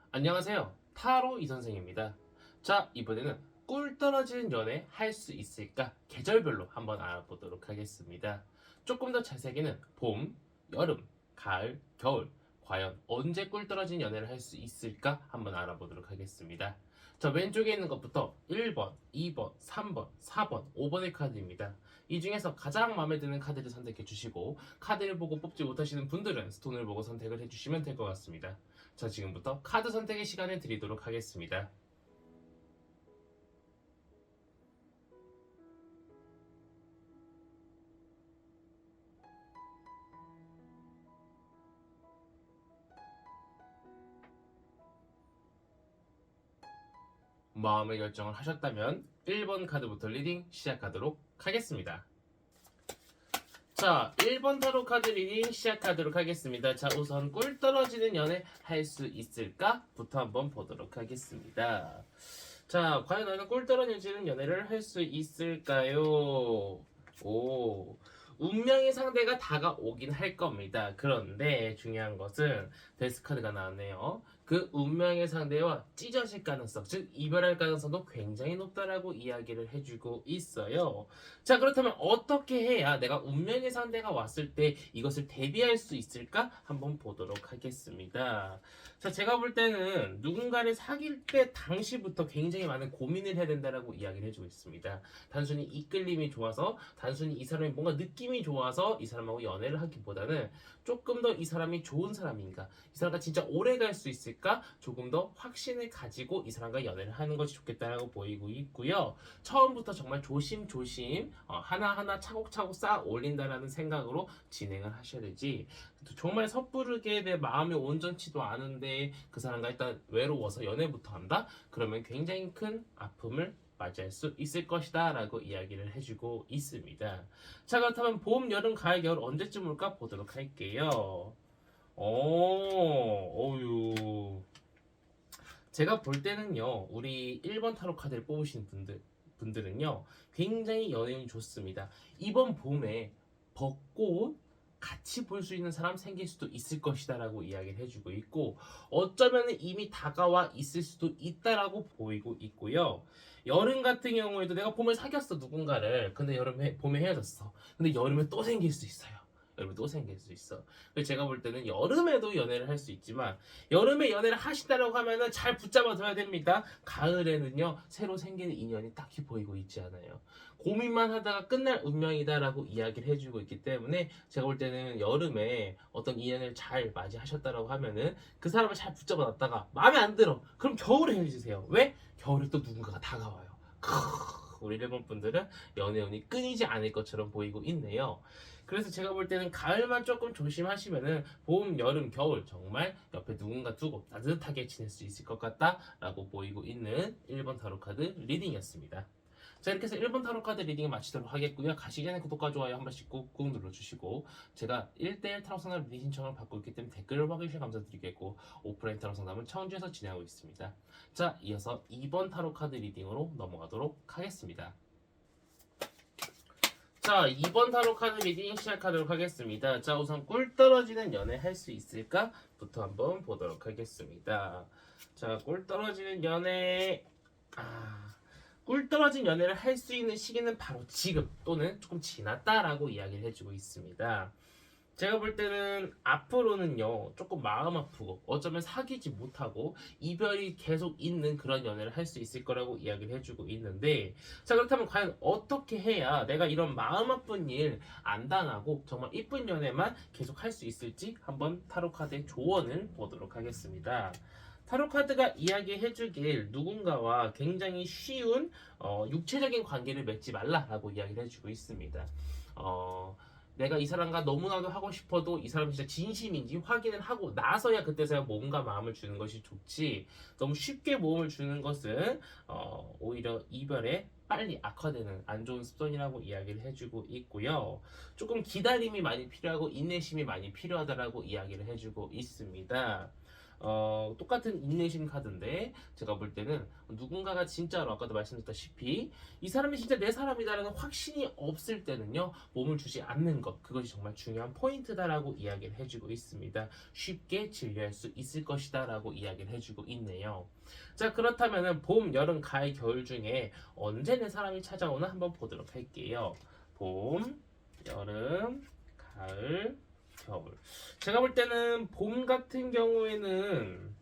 안녕하세요. 타로 이선생입니다. 자, 이번에는 꿀 떨어지는 연애 할 수 있을까? 계절별로 한번 알아보도록 하겠습니다. 조금 더 자세하게는 봄, 여름, 가을, 겨울 과연 언제 꿀 떨어진 연애를 할 수 있을까? 한번 알아보도록 하겠습니다. 자, 왼쪽에 있는 것부터 1번, 2번, 3번, 4번, 5번의 카드입니다. 이 중에서 가장 마음에 드는 카드를 선택해 주시고 카드를 보고 뽑지 못하시는 분들은 스톤을 보고 선택을 해주시면 될 것 같습니다. 자, 지금부터 카드 선택의 시간을 드리도록 하겠습니다. 마음의 결정을 하셨다면 1번 카드부터 리딩 시작하도록 하겠습니다. 자, 1번 타로 카드 리딩 시작하도록 하겠습니다. 자, 우선 꿀 떨어지는 연애 할 수 있을까? 부터 한번 보도록 하겠습니다. 자, 과연 너는 꿀 떨어지는 연애를 할 수 있을까요? 오, 운명의 상대가 다가오긴 할 겁니다. 그런데 중요한 것은 데스 카드가 나왔네요. 그 운명의 상대와 찢어질 가능성, 즉 이별할 가능성도 굉장히 높다라고 이야기를 해주고 있어요. 자, 그렇다면 어떻게 해야 내가 운명의 상대가 왔을 때 이것을 대비할 수 있을까? 한번 보도록 하겠습니다. 자, 제가 볼 때는 누군가를 사귈 때 당시부터 굉장히 많은 고민을 해야 된다라고 이야기를 해주고 있습니다. 단순히 이끌림이 좋아서, 단순히 이 사람이 뭔가 느낌이 좋아서 이 사람하고 연애를 하기보다는 조금 더 이 사람이 좋은 사람인가, 이 사람과 진짜 오래 갈 수 있을까, 조금 더 확신을 가지고 이 사람과 연애를 하는 것이 좋겠다라고 보이고 있고요. 처음부터 정말 조심조심 하나하나 차곡차곡 쌓아 올린다라는 생각으로 진행을 하셔야 되지, 정말 섣부르게 내 마음이 온전치도 않은데 그 사람과 일단 외로워서 연애부터 한다? 그러면 굉장히 큰 아픔을 맞이할 수 있을 것이다 라고 이야기를 해주고 있습니다. 자, 그렇다면 봄, 여름, 가을, 겨울 언제쯤 올까 보도록 할게요. 어유. 제가 볼 때는요, 우리 1번 타로 카드를 뽑으신 분들은요, 굉장히 연애운이 좋습니다. 이번 봄에 벚꽃 같이 볼 수 있는 사람 생길 수도 있을 것이다 라고 이야기를 해주고 있고, 어쩌면 이미 다가와 있을 수도 있다라고 보이고 있고요. 여름 같은 경우에도 내가 봄에 사귀었어 누군가를, 근데 봄에 헤어졌어. 근데 여름에 또 생길 수 있어요. 여름에 또 생길 수 있어. 그래서 제가 볼 때는 여름에도 연애를 할 수 있지만, 여름에 연애를 하신다라고 하면은 잘 붙잡아둬야 됩니다. 가을에는요, 새로 생기는 인연이 딱히 보이고 있지 않아요. 고민만 하다가 끝날 운명이다라고 이야기를 해주고 있기 때문에 제가 볼 때는 여름에 어떤 인연을 잘 맞이하셨다라고 하면은 그 사람을 잘 붙잡아 놨다가 마음에 안 들어. 그럼 겨울에 헤어지세요. 왜? 겨울에 또 누군가가 다가와요. 우리 일본 분들은 연애운이 끊이지 않을 것처럼 보이고 있네요. 그래서 제가 볼 때는 가을만 조금 조심하시면은 봄, 여름, 겨울 정말 옆에 누군가 두고 따뜻하게 지낼 수 있을 것 같다라고 보이고 있는 1번 타로 카드 리딩이었습니다. 자, 이렇게 해서 1번 타로 카드 리딩을 마치도록 하겠고요. 가시기 전에 구독과 좋아요 한 번씩 꾹꾹 눌러주시고, 제가 1대1 타로 상담 리딩 신청을 받고 있기 때문에 댓글을 확인해 감사드리겠고, 오프라인 타로 상담은 청주에서 진행하고 있습니다. 자, 이어서 2번 타로 카드 리딩으로 넘어가도록 하겠습니다. 자, 2번 타로 카드 리딩 시작하도록 하겠습니다. 자, 우선 꿀 떨어지는 연애 할 수 있을까? 부터 한번 보도록 하겠습니다. 자, 꿀 떨어지는 연애. 꿀 떨어진 연애를 할 수 있는 시기는 바로 지금 또는 조금 지났다라고 이야기를 해주고 있습니다. 제가 볼 때는 앞으로는요, 조금 마음 아프고 어쩌면 사귀지 못하고 이별이 계속 있는 그런 연애를 할 수 있을 거라고 이야기를 해주고 있는데, 자, 그렇다면 과연 어떻게 해야 내가 이런 마음 아픈 일 안 당하고 정말 이쁜 연애만 계속 할 수 있을지 한번 타로 카드의 조언을 보도록 하겠습니다. 타로 카드가 이야기해주길 누군가와 굉장히 쉬운 육체적인 관계를 맺지 말라라고 이야기를 해주고 있습니다. 내가 이 사람과 너무나도 하고 싶어도 이 사람이 진짜 진심인지 확인을 하고 나서야 그때서야 몸과 마음을 주는 것이 좋지, 너무 쉽게 몸을 주는 것은 오히려 이별에 빨리 악화되는 안 좋은 습관이라고 이야기를 해주고 있고요. 조금 기다림이 많이 필요하고 인내심이 많이 필요하다라고 이야기를 해주고 있습니다. 똑같은 인내심 카드인데 제가 볼 때는 누군가가 진짜로 아까도 말씀드렸다시피 이 사람이 진짜 내 사람이다라는 확신이 없을 때는요 몸을 주지 않는 것 그것이 정말 중요한 포인트다라고 이야기를 해주고 있습니다. 쉽게 진료할 수 있을 것이다 라고 이야기를 해주고 있네요. 자 그렇다면은 봄, 여름, 가을, 겨울 중에 언제 내 사람이 찾아오나 한번 보도록 할게요. 봄, 여름, 가을, 겨울. 제가 볼 때는 봄 같은 경우에는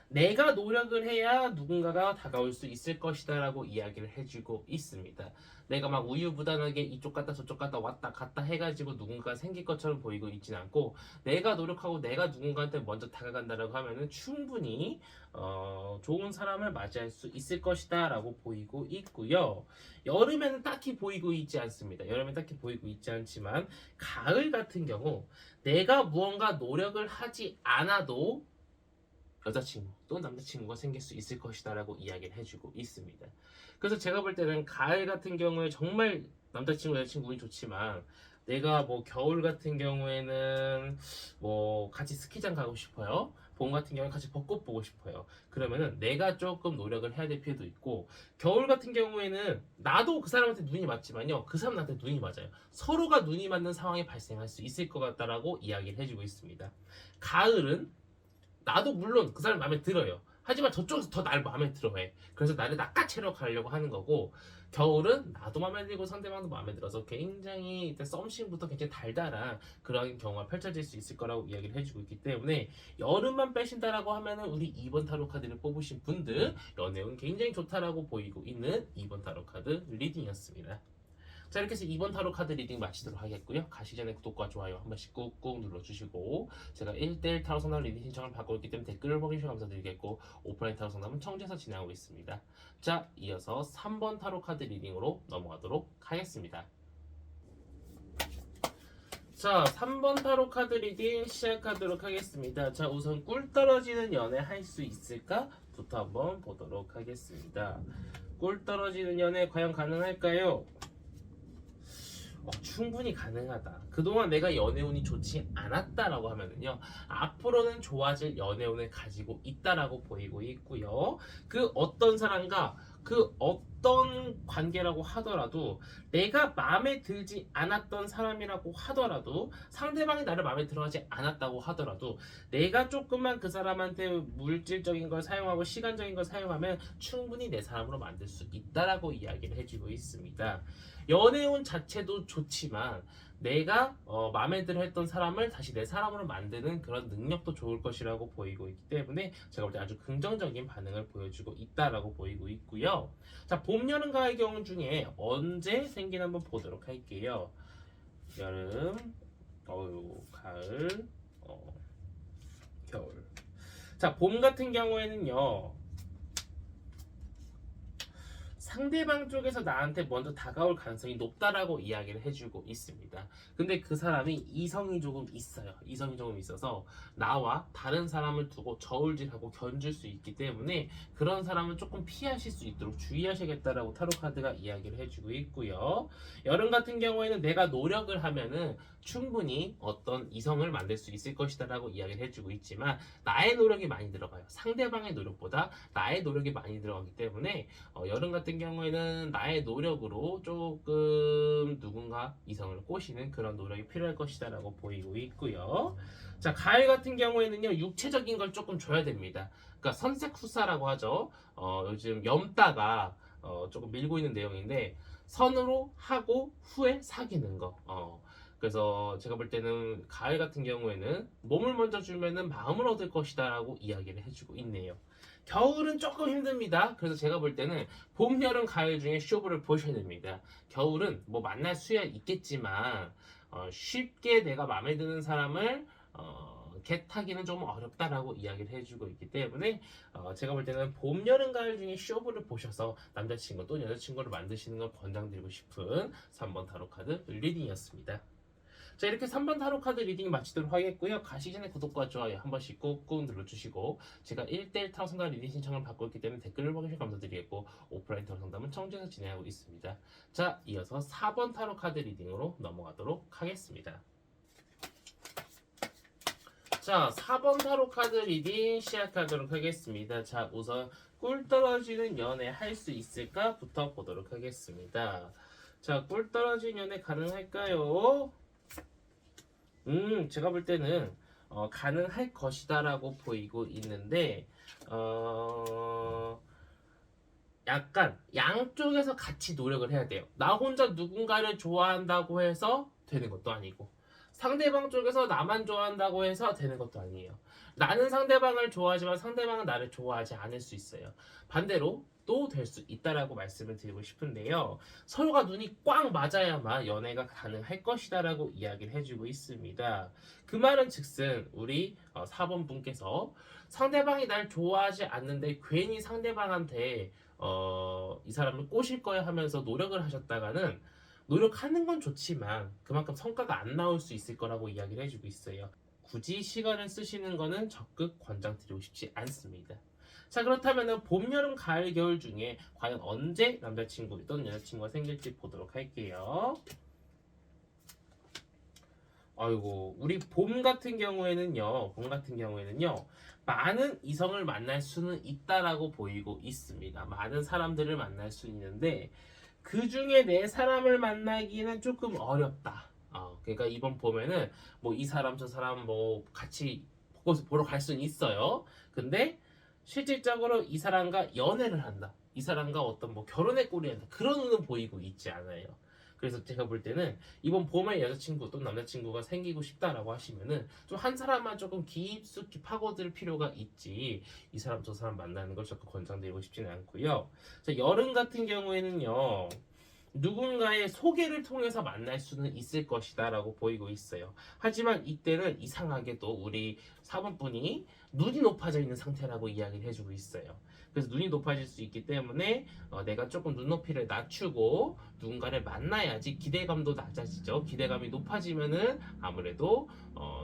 내가 노력을 해야 누군가가 다가올 수 있을 것이다 라고 이야기를 해주고 있습니다. 내가 막 우유부단하게 이쪽 갔다 저쪽 갔다 왔다 갔다 해가지고 누군가가 생길 것처럼 보이고 있진 않고 내가 노력하고 내가 누군가한테 먼저 다가간다라고 하면은 충분히 좋은 사람을 맞이할 수 있을 것이다 라고 보이고 있고요. 여름에는 딱히 보이고 있지 않습니다. 여름에 딱히 보이고 있지 않지만 가을 같은 경우 내가 무언가 노력을 하지 않아도 여자친구 또는 남자친구가 생길 수 있을 것이다 라고 이야기를 해주고 있습니다. 그래서 제가 볼 때는 가을 같은 경우에 정말 남자친구 여자친구 운이 좋지만 내가 뭐 겨울 같은 경우에는 뭐 같이 스키장 가고 싶어요. 봄 같은 경우에 같이 벚꽃 보고 싶어요. 그러면은 내가 조금 노력을 해야 될 필요도 있고 겨울 같은 경우에는 나도 그 사람한테 눈이 맞지만요 그 사람 나한테 눈이 맞아요. 서로가 눈이 맞는 상황이 발생할 수 있을 것 같다라고 이야기를 해주고 있습니다. 가을은 나도 물론 그 사람 마음에 들어요. 하지만 저쪽에서 더 날 마음에 들어해. 그래서 나를 낚아채러 가려고 하는 거고 겨울은 나도 마음에 들고 상대방도 마음에 들어서 굉장히 일단 썸씽부터 굉장히 달달한 그런 경우가 펼쳐질 수 있을 거라고 이야기를 해주고 있기 때문에 여름만 빼신다라고 하면은 우리 2번 타로 카드를 뽑으신 분들 연애운 굉장히 좋다라고 보이고 있는 2번 타로 카드 리딩이었습니다. 자 이렇게 해서 2번 타로 카드 리딩 마치도록 하겠고요. 가시기 전에 구독과 좋아요 한 번씩 꾹꾹 눌러주시고 제가 1대1 타로 상담 리딩 신청을 받고 있기 때문에 댓글을 보내주셔서 감사드리겠고 오프라인 타로 상담은 청주에서 진행하고 있습니다. 자 이어서 3번 타로 카드 리딩으로 넘어가도록 하겠습니다. 자 3번 타로 카드 리딩 시작하도록 하겠습니다. 자 우선 꿀 떨어지는 연애 할 수 있을까? 부터 한번 보도록 하겠습니다. 꿀 떨어지는 연애 과연 가능할까요? 충분히 가능하다. 그동안 내가 연애운이 좋지 않았다라고 하면은요 앞으로는 좋아질 연애운을 가지고 있다라고 보이고 있고요. 그 어떤 사람과 그 어떤 관계라고 하더라도 내가 마음에 들지 않았던 사람이라고 하더라도 상대방이 나를 마음에 들어하지 않았다고 하더라도 내가 조금만 그 사람한테 물질적인 걸 사용하고 시간적인 걸 사용하면 충분히 내 사람으로 만들 수 있다라고 이야기를 해주고 있습니다. 연애운 자체도 좋지만 내가 마음에 들어 했던 사람을 다시 내 사람으로 만드는 그런 능력도 좋을 것이라고 보이고 있기 때문에 제가 볼 때 아주 긍정적인 반응을 보여주고 있다라고 보이고 있고요. 자, 봄, 여름, 가을 경우 중에 언제 생기나 한번 보도록 할게요. 여름, 가을, 겨울. 자, 봄 같은 경우에는요. 상대방 쪽에서 나한테 먼저 다가올 가능성이 높다라고 이야기를 해주고 있습니다. 근데 그 사람이 이성이 조금 있어요. 이성이 조금 있어서 나와 다른 사람을 두고 저울질하고 견줄 수 있기 때문에 그런 사람은 조금 피하실 수 있도록 주의하셔야겠다라고 타로 카드가 이야기를 해주고 있고요. 여름 같은 경우에는 내가 노력을 하면은 충분히 어떤 이성을 만들 수 있을 것이다라고 이야기를 해주고 있지만 나의 노력이 많이 들어가요. 상대방의 노력보다 나의 노력이 많이 들어가기 때문에 여름 같은 경우에는 나의 노력으로 조금 누군가 이성을 꼬시는 그런 노력이 필요할 것이다라고 보이고 있고요. 자, 가을 같은 경우에는요 육체적인 걸 조금 줘야 됩니다. 그러니까 선색후사라고 하죠. 요즘 염따가 조금 밀고 있는 내용인데 선으로 하고 후에 사귀는 거. 그래서 제가 볼 때는 가을 같은 경우에는 몸을 먼저 주면은 마음을 얻을 것이다 라고 이야기를 해주고 있네요. 겨울은 조금 힘듭니다. 그래서 제가 볼 때는 봄, 여름, 가을 중에 쇼부를 보셔야 됩니다. 겨울은 뭐 만날 수야 있겠지만 쉽게 내가 마음에 드는 사람을 겟하기는 좀 어렵다라고 이야기를 해주고 있기 때문에 제가 볼 때는 봄, 여름, 가을 중에 쇼부를 보셔서 남자친구 또는 여자친구를 만드시는 걸 권장드리고 싶은 3번 타로 카드 리딩이었습니다. 자 이렇게 3번 타로 카드 리딩 마치도록 하겠고요. 가시기 전에 구독과 좋아요 한 번씩 꾹꾹 눌러주시고 제가 1대1 타로 상담 리딩 신청을 받고 있기 때문에 댓글을 보내주셔서 감사드리겠고 오프라인 타로 상담은 청주에서 진행하고 있습니다. 자 이어서 4번 타로 카드 리딩으로 넘어가도록 하겠습니다. 자, 4번 타로 카드 리딩 시작하도록 하겠습니다. 자, 우선 꿀 떨어지는 연애 할 수 있을까부터 보도록 하겠습니다. 자, 꿀 떨어진 연애 가능할까요? 제가 볼 때는 가능할 것이다라고 보이고 있는데 약간 양쪽에서 같이 노력을 해야 돼요. 나 혼자 누군가를 좋아한다고 해서 되는 것도 아니고 상대방 쪽에서 나만 좋아한다고 해서 되는 것도 아니에요. 나는 상대방을 좋아하지만 상대방은 나를 좋아하지 않을 수 있어요. 반대로 또 될 수 있다라고 말씀을 드리고 싶은데요. 서로가 눈이 꽉 맞아야만 연애가 가능할 것이다라고 이야기를 해주고 있습니다. 그 말은 즉슨 우리 4번 분께서 상대방이 날 좋아하지 않는데 괜히 상대방한테 이 사람을 꼬실 거야 하면서 노력을 하셨다가는 노력하는 건 좋지만 그만큼 성과가 안 나올 수 있을 거라고 이야기를 해주고 있어요. 굳이 시간을 쓰시는 거는 적극 권장드리고 싶지 않습니다. 자, 그렇다면 봄, 여름, 가을, 겨울 중에 과연 언제 남자친구 또는 여자친구가 생길지 보도록 할게요. 아이고, 우리 봄 같은 경우에는요, 많은 이성을 만날 수는 있다라고 보이고 있습니다. 많은 사람들을 만날 수 있는데 그 중에 내 사람을 만나기는 조금 어렵다. 그러니까 이번 봄에는 뭐 이 사람 저 사람 뭐 같이 보러 갈 수는 있어요. 근데 실질적으로 이 사람과 연애를 한다. 이 사람과 어떤 뭐 결혼의 꼴이 한다. 그런 눈은 보이고 있지 않아요. 그래서 제가 볼 때는 이번 봄에 여자친구 또는 남자친구가 생기고 싶다라고 하시면은 좀 한 사람만 조금 깊숙이 파고들 필요가 있지 이 사람 저 사람 만나는 걸 적극 권장드리고 싶지는 않고요. 자, 여름 같은 경우에는요. 누군가의 소개를 통해서 만날 수는 있을 것이다 라고 보이고 있어요. 하지만 이때는 이상하게도 우리 4번분이 눈이 높아져 있는 상태라고 이야기를 해주고 있어요. 그래서 눈이 높아질 수 있기 때문에 내가 조금 눈높이를 낮추고 누군가를 만나야지 기대감도 낮아지죠. 기대감이 높아지면은 아무래도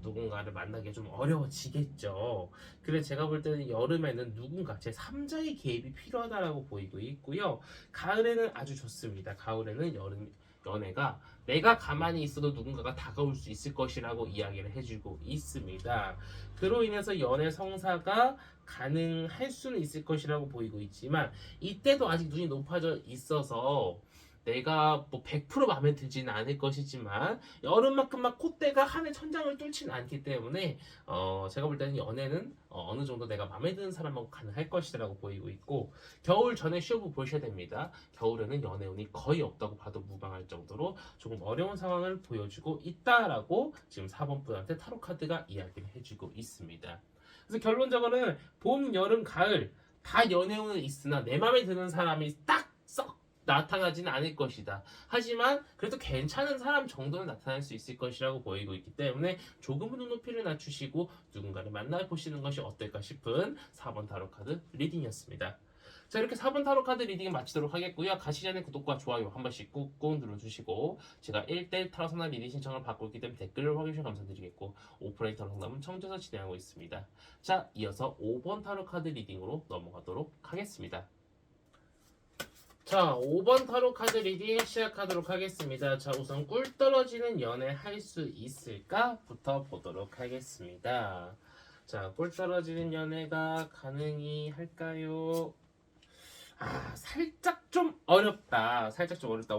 누군가를 만나기 좀 어려워지겠죠. 그래서 제가 볼 때는 여름에는 누군가 제 3자의 개입이 필요하다라고 보이고 있고요. 가을에는 아주 좋습니다. 가을에는 연애가 내가 가만히 있어도 누군가가 다가올 수 있을 것이라고 이야기를 해주고 있습니다. 그로 인해서 연애 성사가 가능할 수는 있을 것이라고 보이고 있지만 이때도 아직 눈이 높아져 있어서 내가 뭐 100% 마음에 들지는 않을 것이지만 여름만큼 막 콧대가 하늘 천장을 뚫지는 않기 때문에 제가 볼 때는 연애는 어느 정도 내가 마음에 드는 사람하고 가능할 것이라고 보이고 있고 겨울 전에 쇼부 보셔야 됩니다. 겨울에는 연애운이 거의 없다고 봐도 무방할 정도로 조금 어려운 상황을 보여주고 있다라고 지금 4번 분한테 타로 카드가 이야기를 해주고 있습니다. 그래서 결론적으로는 봄, 여름, 가을 다 연애운은 있으나 내 마음에 드는 사람이 딱 썩 나타나지는 않을 것이다. 하지만 그래도 괜찮은 사람 정도는 나타날 수 있을 것이라고 보이고 있기 때문에 조금은 눈높이를 낮추시고 누군가를 만나보시는 것이 어떨까 싶은 4번 타로 카드 리딩이었습니다. 자, 이렇게 4번 타로 카드 리딩을 마치도록 하겠고요. 가시기 전에 구독과 좋아요 한 번씩 꾹꾹 눌러주시고 제가 1대1 타로 상담 리딩 신청을 받고 있기 때문에 댓글을 확인해 주셔서 감사드리겠고 오프라인 타로 상담은 청주에서 진행하고 있습니다. 자, 이어서 5번 타로 카드 리딩으로 넘어가도록 하겠습니다. 자, 5번 타로 카드 리딩 시작하도록 하겠습니다. 자, 우선 꿀 떨어지는 연애 할 수 있을까?부터 보도록 하겠습니다. 자, 꿀 떨어지는 연애가 가능이 할까요? 살짝 좀 어렵다.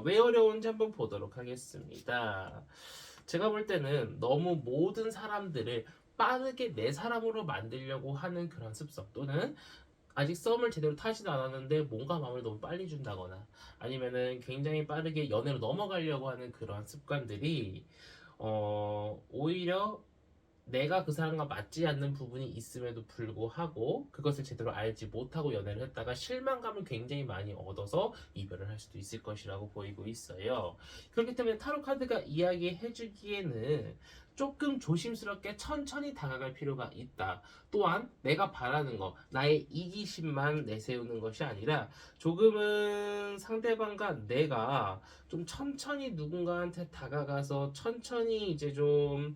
왜 어려운지 한번 보도록 하겠습니다. 제가 볼 때는 너무 모든 사람들을 빠르게 내 사람으로 만들려고 하는 그런 습성 또는 아직 썸을 제대로 타지도 않았는데 뭔가 마음을 너무 빨리 준다거나 아니면은 굉장히 빠르게 연애로 넘어가려고 하는 그런 습관들이 오히려 내가 그 사람과 맞지 않는 부분이 있음에도 불구하고 그것을 제대로 알지 못하고 연애를 했다가 실망감을 굉장히 많이 얻어서 이별을 할 수도 있을 것이라고 보이고 있어요. 그렇기 때문에 타로 카드가 이야기해주기에는 조금 조심스럽게 천천히 다가갈 필요가 있다. 또한 내가 바라는 거, 나의 이기심만 내세우는 것이 아니라 조금은 상대방과 내가 좀 천천히 누군가한테 다가가서 천천히 이제 좀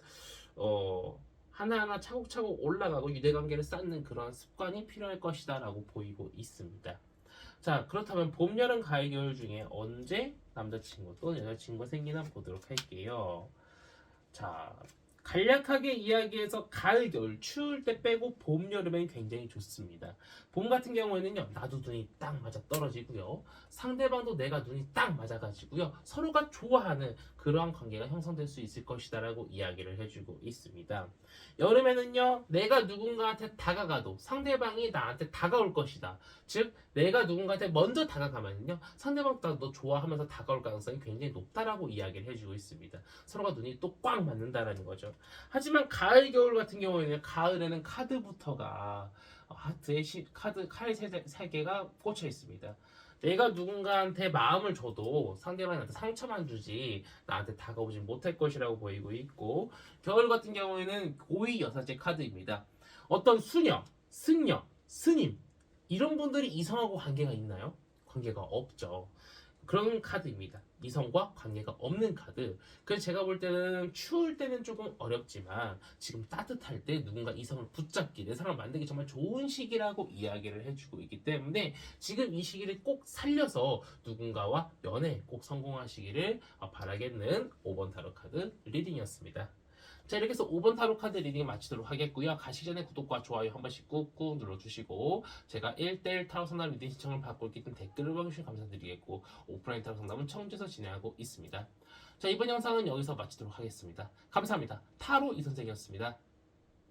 하나하나 차곡차곡 올라가고 유대관계를 쌓는 그런 습관이 필요할 것이다 라고 보이고 있습니다. 자, 그렇다면 봄, 여름, 가을, 겨울 중에 언제 남자친구 또는 여자친구가 생기나 보도록 할게요. 자, 간략하게 이야기해서 가을, 겨울, 추울 때 빼고 봄, 여름엔 굉장히 좋습니다. 봄 같은 경우에는요, 나도 눈이 딱 맞아 떨어지고요. 상대방도 내가 눈이 딱 맞아가지고요. 서로가 좋아하는 그러한 관계가 형성될 수 있을 것이다라고 이야기를 해주고 있습니다. 여름에는요, 내가 누군가한테 다가가도 상대방이 나한테 다가올 것이다. 즉, 내가 누군가한테 먼저 다가가면요, 상대방도 너 좋아하면서 다가올 가능성이 굉장히 높다라고 이야기를 해주고 있습니다. 서로가 눈이 또 꽉 맞는다라는 거죠. 하지만 가을, 겨울 같은 경우에는 가을에는 카드부터가 하트의 카드 칼 세 개가 꽂혀 있습니다. 내가 누군가한테 마음을 줘도 상대방이 나한테 상처만 주지 나한테 다가오지 못할 것이라고 보이고 있고, 겨울 같은 경우에는 고위 여사제 카드입니다. 어떤 수녀, 승려, 스님 이런 분들이 이성하고 관계가 있나요? 관계가 없죠. 그런 카드입니다. 이성과 관계가 없는 카드. 그래서 제가 볼 때는 추울 때는 조금 어렵지만 지금 따뜻할 때 누군가 이성을 붙잡기, 내 사랑을 만들기 정말 좋은 시기라고 이야기를 해주고 있기 때문에 지금 이 시기를 꼭 살려서 누군가와 연애 꼭 성공하시기를 바라겠는 5번 타로 카드 리딩이었습니다. 자, 이렇게 해서 5번 타로 카드 리딩을 마치도록 하겠고요. 가시기 전에 구독과 좋아요 한 번씩 꾹꾹 눌러주시고, 제가 1대1 타로 상담 리딩 신청을 받고 있기 때문에 댓글을 봐주시면 감사드리겠고, 오프라인 타로 상담은 청주에서 진행하고 있습니다. 자, 이번 영상은 여기서 마치도록 하겠습니다. 감사합니다. 타로 이선생이었습니다.